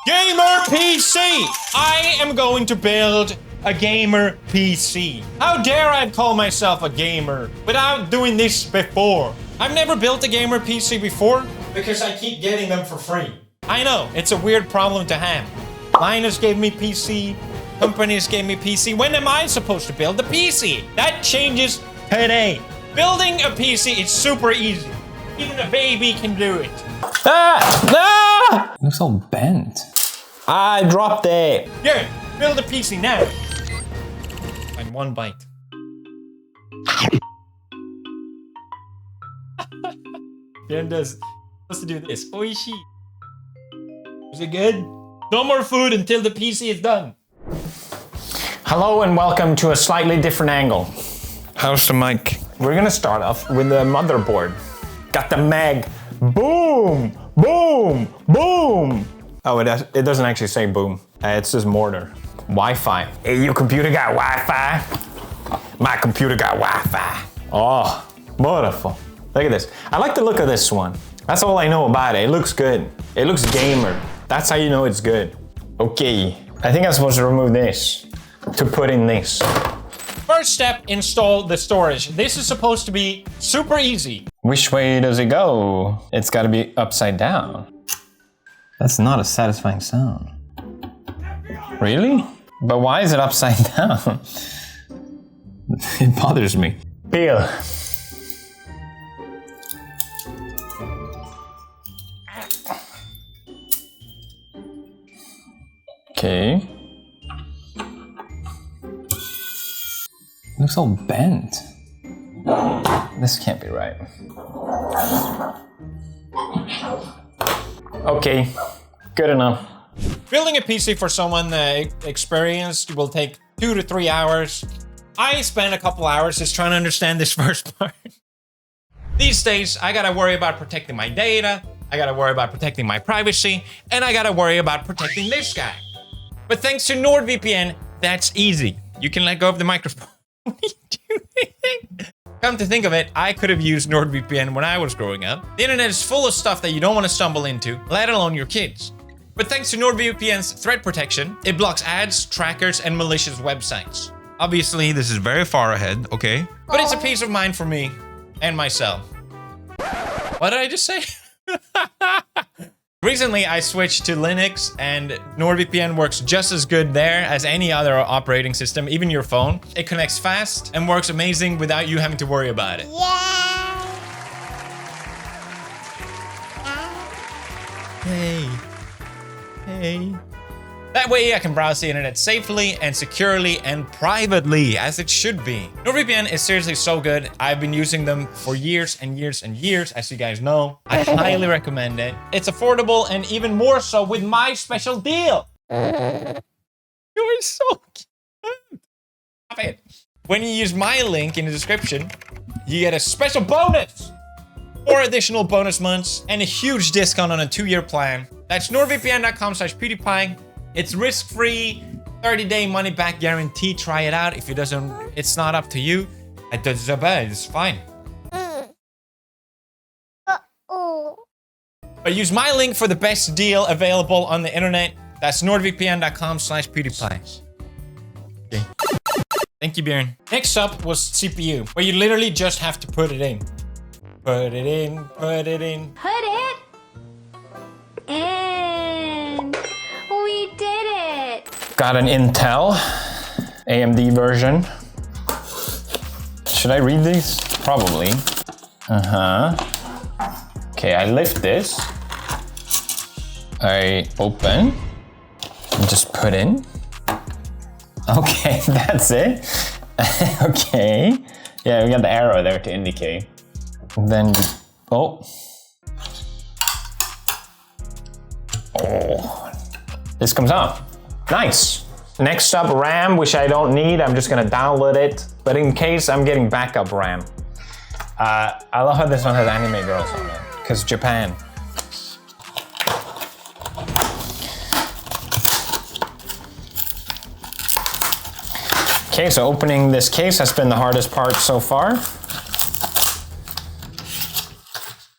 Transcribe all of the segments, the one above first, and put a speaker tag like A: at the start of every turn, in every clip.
A: Gamer PC! I am going to build a gamer PC. How dare I call myself a gamer without doing this before? I've never built a gamer PC before because I keep getting them for free. I know, it's a weird problem to have. Linus gave me PC, companies gave me PC. When am I supposed to build a PC? That changes today. Building a PC is super easy. Even a baby can do it.
B: Ah! It looks all bent. I dropped it.
A: Here, build a PC now. And one bite. Darren does supposed to do this. Oishi. Is it good? No more food until the PC is done.
B: Hello and welcome to a slightly different angle.
A: How's the mic?
B: We're gonna start off with the motherboard. Got the mag. Boom! Boom! Boom! Oh, it doesn't actually say boom. It says mortar. Wi-Fi. Hey, your computer got Wi-Fi? My computer got Wi-Fi. Oh, beautiful. Look at this. I like the look of this one. That's all I know about it. It looks good. It looks gamer. That's how you know it's good. Okay. I think I'm supposed to remove this to put in this.
A: First step, install the storage. This is supposed to be super easy.
B: Which way does it go? It's gotta be upside down. That's not a satisfying sound. Really? But why is it upside down? It bothers me. Peel. Okay. Looks all bent. This can't be right. Okay, good enough.
A: Building a PC for someone experienced will take 2 to 3 hours. I spent a couple hours just trying to understand this first part. These days, I gotta worry about protecting my data, I gotta worry about protecting my privacy, and I gotta worry about protecting this guy. But thanks to NordVPN, that's easy. You can let go of the microphone. What are you doing? Come to think of it, I could have used NordVPN when I was growing up. The internet is full of stuff that you don't want to stumble into, let alone your kids. But thanks to NordVPN's threat protection, it blocks ads, trackers, and malicious websites. Obviously, this is very far ahead, okay? But it's a peace of mind for me and myself. What did I just say? Recently, I switched to Linux, and NordVPN works just as good there as any other operating system, even your phone. It connects fast and works amazing without you having to worry about it.
C: Yeah.
A: Hey. Hey. That way I can browse the internet safely and securely and privately, as it should be. NordVPN is seriously so good. I've been using them for years and years and years, as you guys know. I highly recommend it. It's affordable and even more so with my special deal. You're so cute. Stop it. When you use my link in the description, you get a special bonus. 4 additional bonus months and a huge discount on a 2-year plan. That's nordvpn.com/PewDiePie. It's risk-free, 30-day money-back guarantee. Try it out. If it doesn't, it's not up to you. It's fine. But use my link for the best deal available on the internet. That's nordvpn.com/PewDiePie. Okay. Thank you, Bjorn. Next up was CPU, where you literally just have to put it in. Put it in, put it in.
C: Put it in. We did it.
B: Got an Intel AMD version. Should I read these? Probably. Okay, I lift this. I open. And just put in. Okay, that's it. Okay. Yeah, we got the arrow there to indicate. And then, oh. This comes out. Nice. Next up, RAM, which I don't need. I'm just gonna download it. But in case, I'm getting backup RAM. I love how this one has anime girls on it, because Japan. Okay, so opening this case has been the hardest part so far.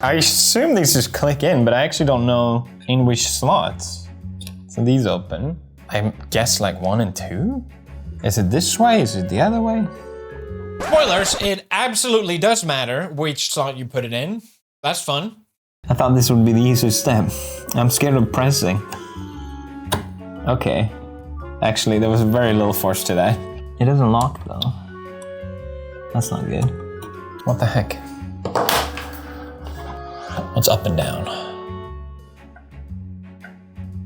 B: I assume these just click in, but I actually don't know in which slots. So these open. I guess like 1 and 2? Is it this way? Is it the other way?
A: Spoilers, it absolutely does matter which slot you put it in. That's fun.
B: I thought this would be the easiest step. I'm scared of pressing. Okay. Actually, there was very little force to that. It doesn't lock though. That's not good. What the heck? What's up and down?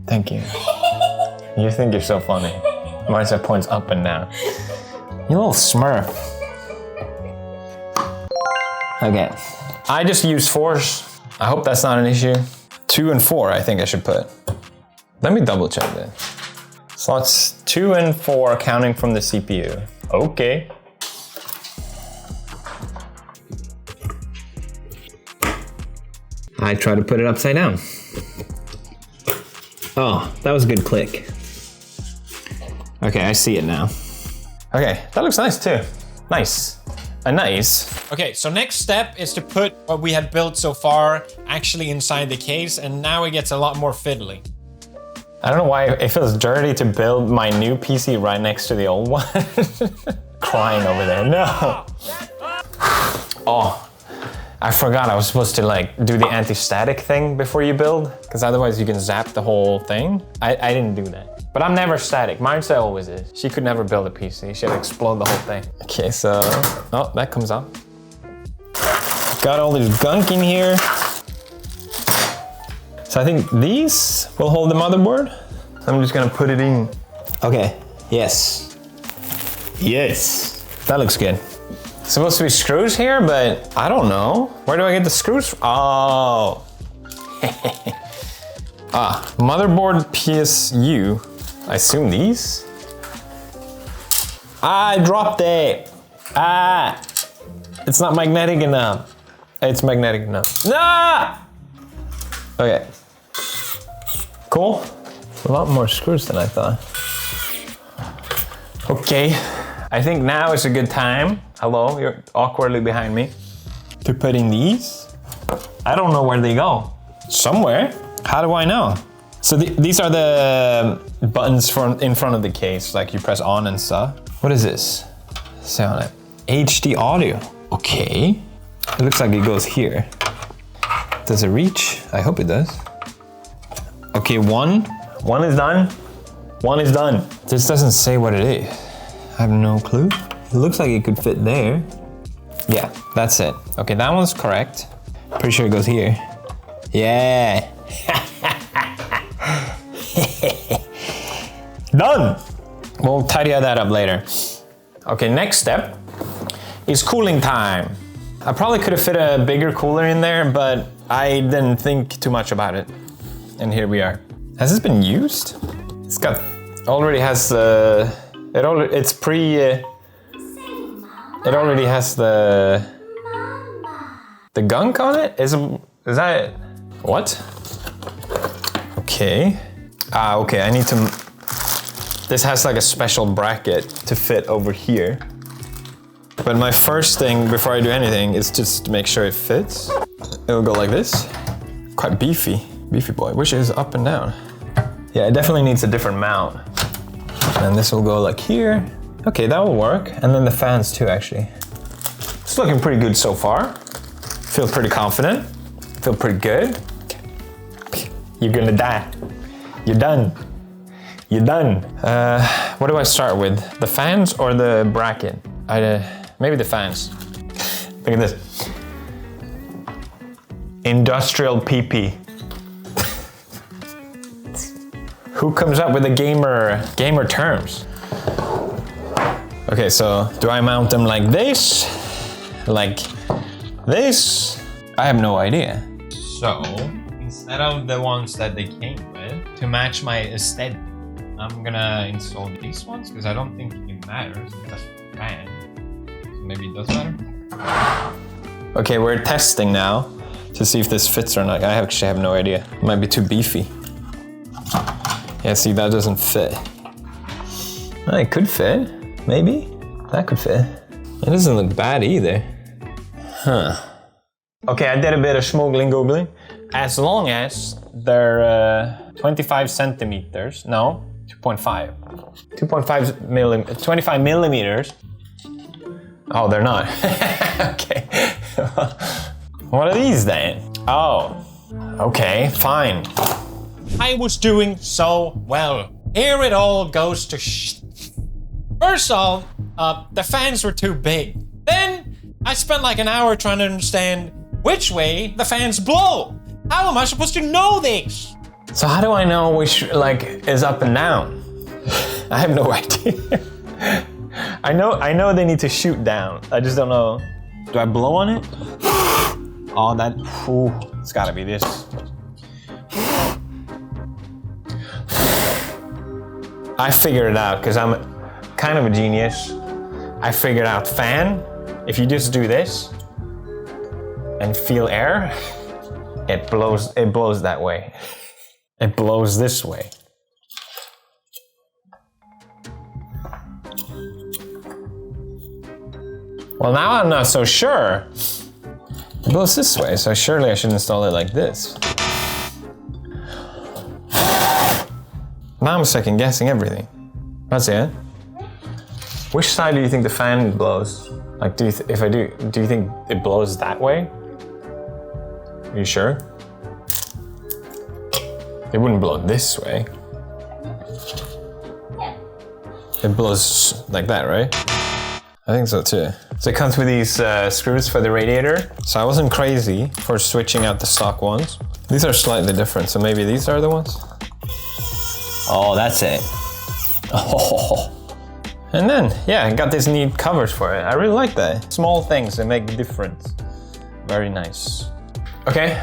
B: Thank you. You think you're so funny. Why is that points up and down? You little smurf. Okay. I just use force. I hope that's not an issue. 2 and 4, I think I should put. Let me double check this. Slots 2 and 4 counting from the CPU. Okay. I try to put it upside down. Oh, that was a good click. Okay, I see it now. Okay, that looks nice too. Nice. Nice.
A: Okay, so next step is to put what we had built so far actually inside the case, and now it gets a lot more fiddly.
B: I don't know why it feels dirty to build my new PC right next to the old one. Crying over there, no. Oh, I forgot I was supposed to like do the anti-static thing before you build, because otherwise you can zap the whole thing. I didn't do that. But I'm never static. Marisa always is. She could never build a PC. She'd explode the whole thing. Okay, so, oh, that comes up. Got all this gunk in here. So I think these will hold the motherboard. I'm just gonna put it in. Okay, yes. Yes, that looks good. Supposed to be screws here, but I don't know. Where do I get the screws from? Oh. Motherboard PSU. I assume these? I dropped it. It's not magnetic enough. It's magnetic enough. Nah! Okay. Cool. A lot more screws than I thought. Okay. I think now is a good time. Hello, you're awkwardly behind me. To put in these. I don't know where they go. Somewhere. How do I know? So these are the buttons in front of the case, like you press on and stuff. What is this? Say on it. HD audio. Okay. It looks like it goes here. Does it reach? I hope it does. Okay, one is done. One is done. This doesn't say what it is. I have no clue. It looks like it could fit there. Yeah, that's it. Okay, that one's correct. Pretty sure it goes here. Yeah. Done! We'll tidy that up later. Okay, next step is cooling time. I probably could have fit a bigger cooler in there, but I didn't think too much about it. And here we are. Has this been used? It's got, already has it's pre, it already has the gunk on it? Is that it? What? Okay. Okay, I need to, this has like a special bracket to fit over here. But my first thing before I do anything is just to make sure it fits. It'll go like this. Quite beefy boy, which is up and down. Yeah, it definitely needs a different mount. And this will go like here. Okay, that will work. And then the fans too, actually. It's looking pretty good so far. Feel pretty confident. Feel pretty good. You're gonna die. You're done. You're done. What do I start with? The fans or the bracket? Maybe the fans. Look at this. Industrial PP. Who comes up with the gamer terms? Okay, so do I mount them like this? Like this? I have no idea. So, instead of the ones that they came with, to match my aesthetic, I'm gonna install these ones because I don't think it matters. It's a fan. So maybe it does matter. Okay, we're testing now to see if this fits or not. I actually have no idea. It might be too beefy. Yeah, see, that doesn't fit. Oh, it could fit, maybe. That could fit. It doesn't look bad either. Huh. Okay, I did a bit of smuggling googling. As long as they're 25 centimeters. No, 2.5. 2.5 millimeters. 25 millimeters. Oh, they're not. Okay. What are these then? Oh, okay, fine.
A: I was doing so well. Here it all goes to First of all, the fans were too big. Then I spent like an hour trying to understand which way the fans blow. How am I supposed to know this?
B: So how do I know which like is up and down? I have no idea. I know they need to shoot down. I just don't know. Do I blow on it? Oh, that. Ooh, it's gotta be this. I figured it out because I'm kind of a genius. I figured out fan. If you just do this and feel air, it blows that way. It blows this way. Well, now I'm not so sure. It blows this way, so surely I should install it like this. Now I'm second guessing everything. That's it. Which side do you think the fan blows? Like, do you think it blows that way? Are you sure? It wouldn't blow this way. It blows like that, right? I think so too. So it comes with these screws for the radiator. So I wasn't crazy for switching out the stock ones. These are slightly different, so maybe these are the ones? Oh, that's it. Oh. And then, yeah, I got these neat covers for it. I really like that. Small things that make a difference. Very nice. Okay,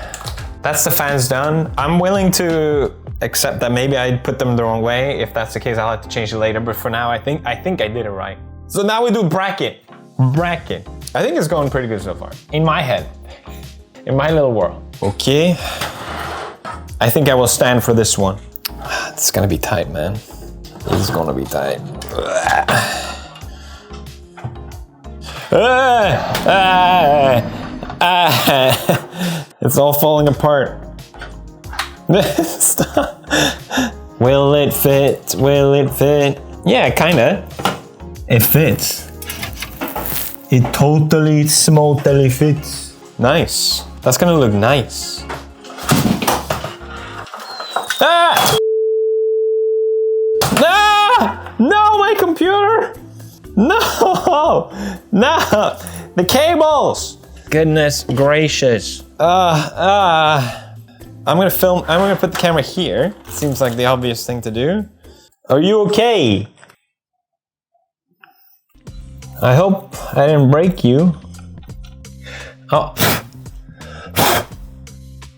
B: that's the fans done. I'm willing to accept that maybe I put them the wrong way. If that's the case, I'll have to change it later. But for now, I think I did it right. So now we do bracket. Bracket. I think it's going pretty good so far. In my head. In my little world. Okay. I think I will stand for this one. It's gonna be tight, man. This is gonna be tight. It's all falling apart. Stop. Will it fit? Will it fit? Yeah, kinda. It fits. It totally, smotally fits. Nice. That's gonna look nice. Ah! Ah! No, my computer! No! No! The cables! Goodness gracious. I'm gonna put the camera here. Seems like the obvious thing to do. Are you okay? I hope I didn't break you. Oh.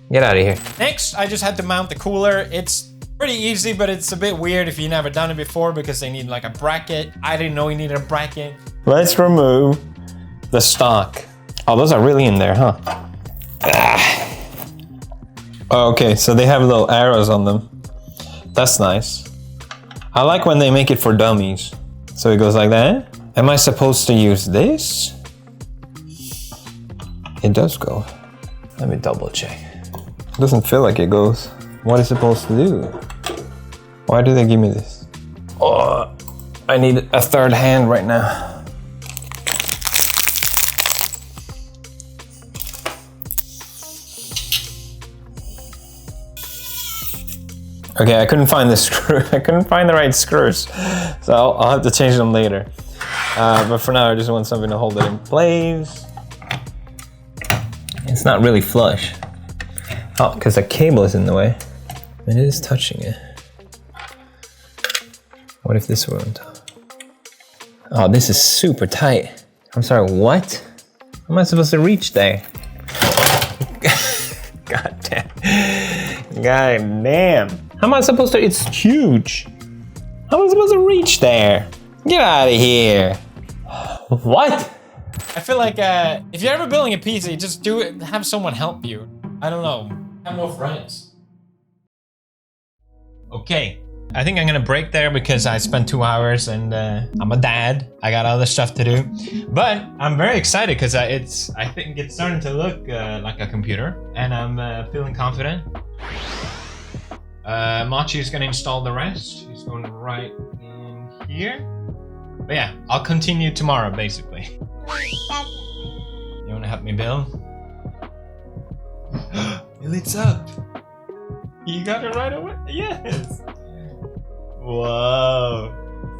B: Get out of here.
A: Next, I just had to mount the cooler. It's pretty easy, but it's a bit weird if you've never done it before because they need like a bracket. I didn't know you needed a bracket.
B: Let's remove the stock. Oh, those are really in there, huh? Okay, so they have little arrows on them. That's nice. I like when they make it for dummies. So it goes like that. Am I supposed to use this? It does go. Let me double check. It doesn't feel like it goes. What is it supposed to do? Why do they give me this? Oh, I need a third hand right now. Okay, I couldn't find the screw. I couldn't find the right screws. So I'll have to change them later. But for now, I just want something to hold it in place. It's not really flush. Oh, because the cable is in the way. It is touching it. What if this were on top? Oh, this is super tight. I'm sorry, what? How am I supposed to reach there? God damn. God damn. How am I supposed to? It's huge. How am I supposed to reach there? Get out of here. What?
A: I feel like if you're ever building a PC, just do it. Have someone help you. I don't know. Have no friends. Okay. I think I'm gonna break there because I spent 2 hours and I'm a dad. I got other stuff to do. But I'm very excited because I think it's starting to look like a computer and I'm feeling confident. Machi is gonna install the rest. He's going right in here. But yeah, I'll continue tomorrow, basically. You wanna help me build? It lights up. You got it right away? Yes. Whoa.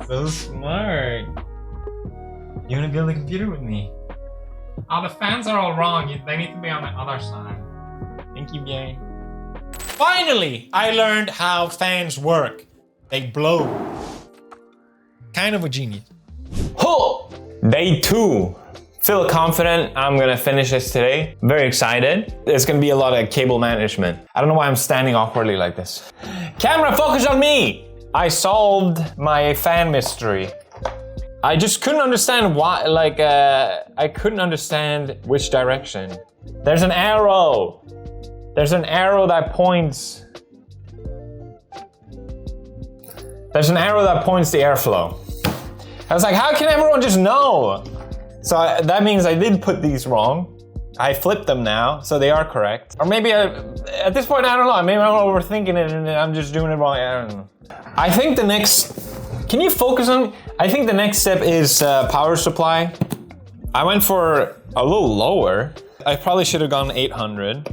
A: So smart. You wanna build a computer with me? Oh, the fans are all wrong. They need to be on the other side. Thank you, bien. Finally, I learned how fans work. They blow. Kind of a genius.
B: Oh! Day 2. Feel confident I'm gonna finish this today. Very excited. There's gonna be a lot of cable management. I don't know why I'm standing awkwardly like this. Camera, focus on me! I solved my fan mystery. I just couldn't understand why, I couldn't understand which direction. There's an arrow. There's an arrow that points. There's an arrow that points the airflow. I was like, how can everyone just know? So that means I did put these wrong. I flipped them now, so they are correct. Or maybe at this point, I don't know. Maybe I'm overthinking it and I'm just doing it wrong. I don't know. I think the next, can you focus on, I think the next step is power supply. I went for a little lower. I probably should have gone 800,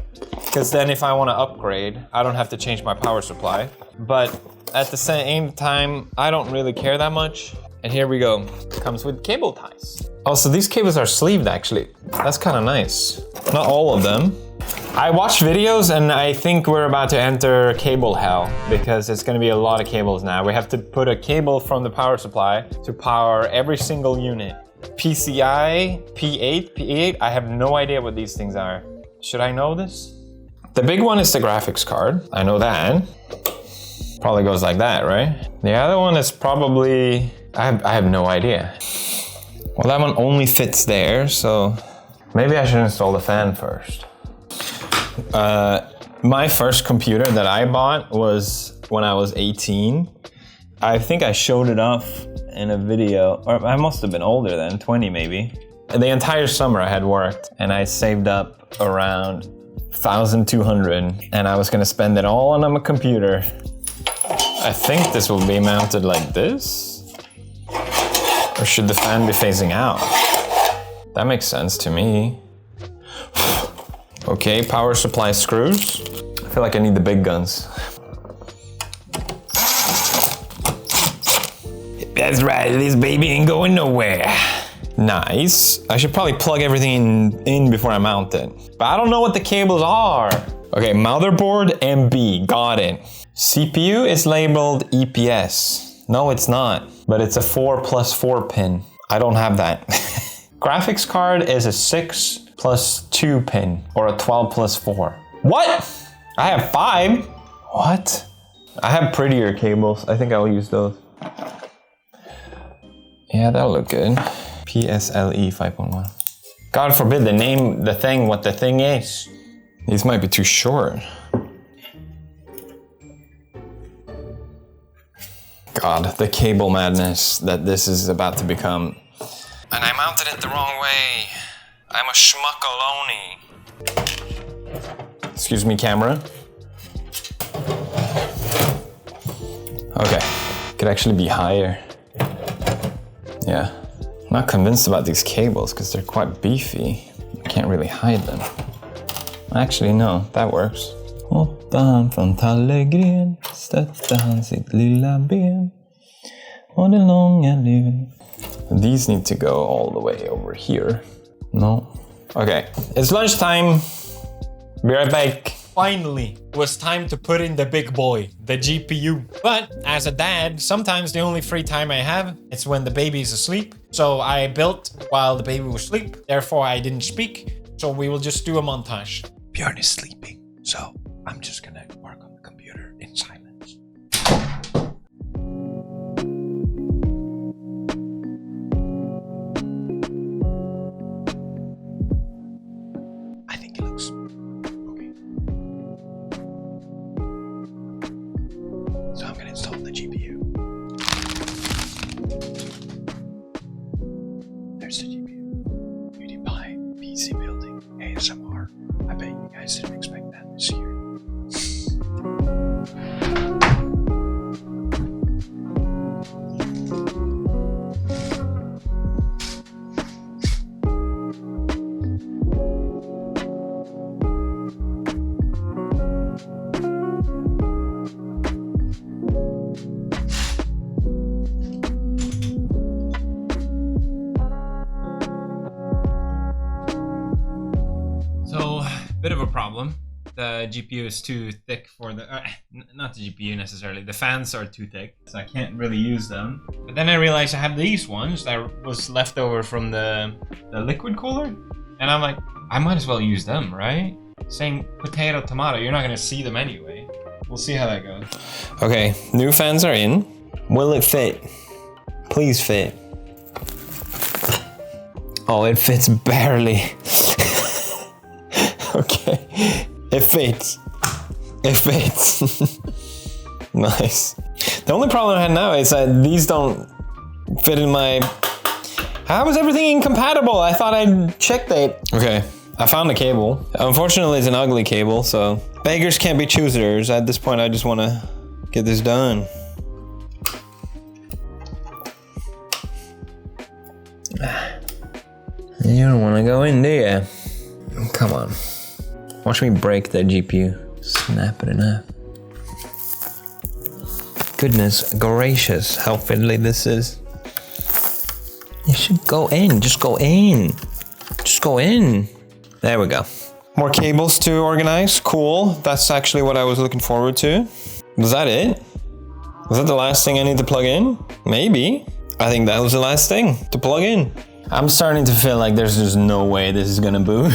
B: because then if I want to upgrade, I don't have to change my power supply. But at the same time, I don't really care that much. And here we go. Comes with cable ties. Oh, so these cables are sleeved actually. That's kind of nice. Not all of them. I watched videos and I think we're about to enter cable hell because it's gonna be a lot of cables now. We have to put a cable from the power supply to power every single unit. PCI, P8, I have no idea what these things are. Should I know this? The big one is the graphics card. I know that. Probably goes like that, right? The other one is probably, I have no idea. Well, that one only fits there, so maybe I should install the fan first. My first computer that I bought was when I was 18. I think I showed it off in a video, or I must have been older then, 20 maybe. The entire summer I had worked and I saved up around 1,200 and I was gonna spend it all on a computer. I think this will be mounted like this. Or should the fan be facing out? That makes sense to me. Okay, power supply screws. I feel like I need the big guns. That's right, this baby ain't going nowhere. Nice. I should probably plug everything in before I mount it. But I don't know what the cables are. Okay, motherboard MB, got it. CPU is labeled EPS. No, it's not, but it's a 4+4 pin. I don't have that. Graphics card is a 6+2 pin, or a 12+4. What? I have 5? What? I have prettier cables. I think I'll use those. Yeah, that'll look good. PSLE 5.1. God forbid they name the thing what the thing is. These might be too short. God, the cable madness that this is about to become. And I mounted it the wrong way. I'm a schmuckaloni. Excuse me, camera. Okay, could actually be higher. Yeah, I'm not convinced about these cables because they're quite beefy. I can't really hide them. Actually, no, that works. Åtta han från tallegren, stötte han sitt lilla ben och den långa luren. These need to go all the way over here. No. Okay, it's lunchtime. Be right back.
A: Finally, it was time to put in the big boy, the GPU. But as a dad, sometimes the only free time I have is when the baby is asleep. So I built while the baby was asleep. Therefore, I didn't speak. So we will just do a montage. Björn is sleeping, so I'm just gonna work on the computer in silence. I think it looks okay. So I'm gonna install the GPU. There's the GPU. PewDiePie, PC building, ASMR. I bet you guys didn't expect that this year. the GPU is too thick for the... not the GPU necessarily, the fans are too thick, so I can't really use them. But then I realized I have these ones that was left over from the liquid cooler. And I'm like, I might as well use them, right? Saying potato, tomato, you're not gonna see them anyway. We'll see how that goes.
B: Okay, new fans are in. Will it fit? Please fit. Oh, it fits barely. Okay, it fits. It fits. Nice. The only problem I had now is that these don't fit in my... How is everything incompatible? I thought I'd checked it. Okay, I found the cable. Unfortunately, it's an ugly cable, so beggars can't be choosers. At this point, I just want to get this done. You don't want to go in, do you? Come on. Watch me break that GPU. Snap it in half. Goodness gracious, how fiddly this is. You should go in, just go in. Just go in. There we go. More cables to organize, cool. That's actually what I was looking forward to. Was that it? Was that the last thing I need to plug in? Maybe. I think that was the last thing to plug in. I'm starting to feel like there's just no way this is gonna boot.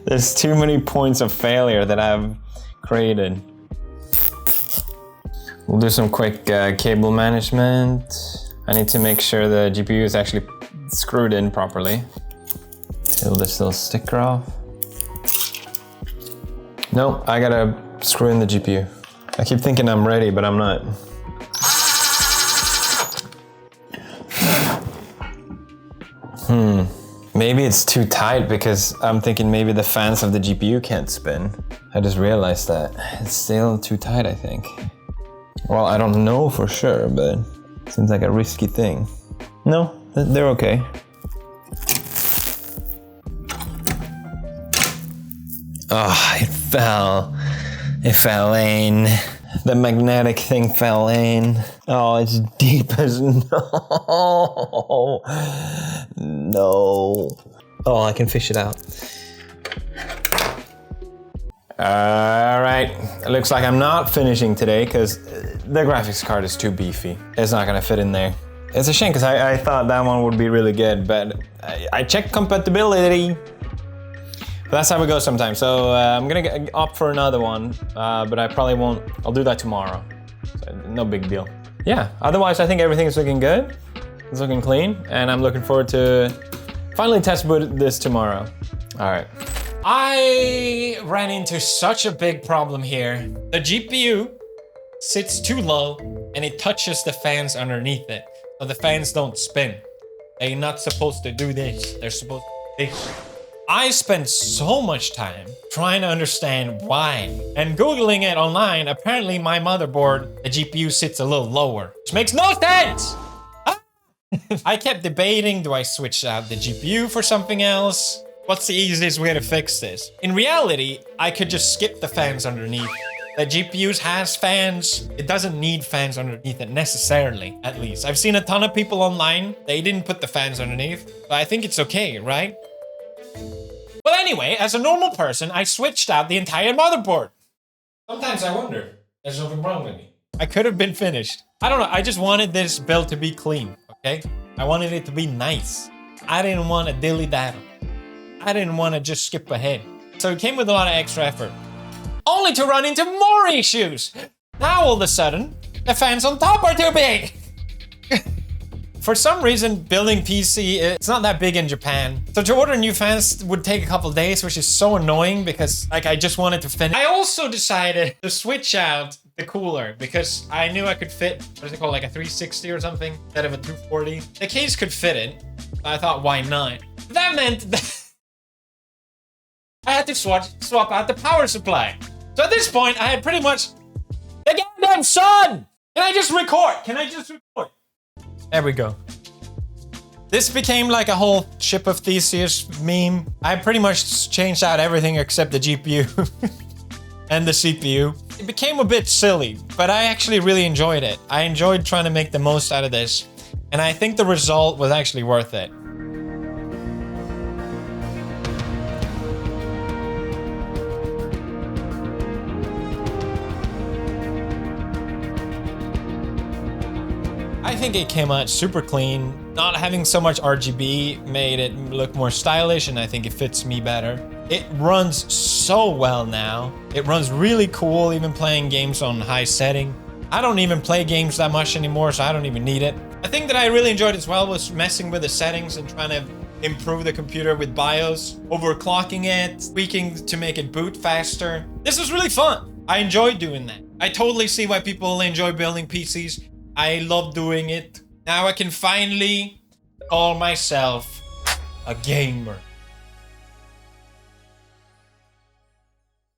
B: There's too many points of failure that I've created. We'll do some quick cable management. I need to make sure the GPU is actually screwed in properly. Peel this little sticker off. No, I gotta screw in the GPU. I keep thinking I'm ready, but I'm not. Maybe it's too tight because I'm thinking maybe the fans of the GPU can't spin. I just realized that. It's still too tight, I think. Well, I don't know for sure, but it seems like a risky thing. No, they're okay. Oh, it fell. It fell in. The magnetic thing fell in. Oh, it's deep as no. No. Oh, I can fish it out. All right, it looks like I'm not finishing today because the graphics card is too beefy. It's not gonna fit in there. It's a shame because I thought that one would be really good, but I checked compatibility. But that's how it goes sometimes. So I'm gonna opt for another one, but I probably won't. I'll do that tomorrow. So no big deal. Yeah, otherwise I think everything is looking good. It's looking clean, and I'm looking forward to finally test boot this tomorrow. All right.
A: I ran into such a big problem here. The GPU sits too low and it touches the fans underneath it. So the fans don't spin. They're not supposed to do this. They're supposed to do this. I spent so much time trying to understand why. And Googling it online, apparently my motherboard, the GPU sits a little lower, which makes no sense! I kept debating, do I switch out the GPU for something else? What's the easiest way to fix this? In reality, I could just skip the fans underneath. The GPU has fans. It doesn't need fans underneath it necessarily, at least. I've seen a ton of people online, they didn't put the fans underneath, but I think it's okay, right? Well, anyway, as a normal person, I switched out the entire motherboard. Sometimes I wonder, there's something wrong with me. I could have been finished. I don't know, I just wanted this build to be clean, okay? I wanted it to be nice. I didn't want to dilly-daddle. I didn't want to just skip ahead. So it came with a lot of extra effort. Only to run into more issues! Now all of a sudden, the fans on top are too big! For some reason, building PC, it's not that big in Japan. So to order new fans would take a couple days, which is so annoying because like I just wanted to finish. I also decided to switch out the cooler because I knew I could fit, what is it called, like a 360 or something instead of a 240. The case could fit it. I thought, why not? That meant that I had to swap out the power supply. So at this point, I had pretty much the goddamn sun! Can I just record? Can I just record? There we go. This became like a whole Ship of Theseus meme. I pretty much changed out everything except the GPU and the CPU. It became a bit silly, but I actually really enjoyed it. I enjoyed trying to make the most out of this, and I think the result was actually worth it. I think it came out super clean. Not having so much RGB made it look more stylish, and I think it fits me better. It runs so well now. It runs really cool, even playing games on high setting. I don't even play games that much anymore, so I don't even need it. A thing that I really enjoyed as well was messing with the settings and trying to improve the computer with BIOS, overclocking it, tweaking to make it boot faster. This was really fun. I enjoyed doing that. I totally see why people enjoy building PCs. I love doing it. Now I can finally call myself a gamer.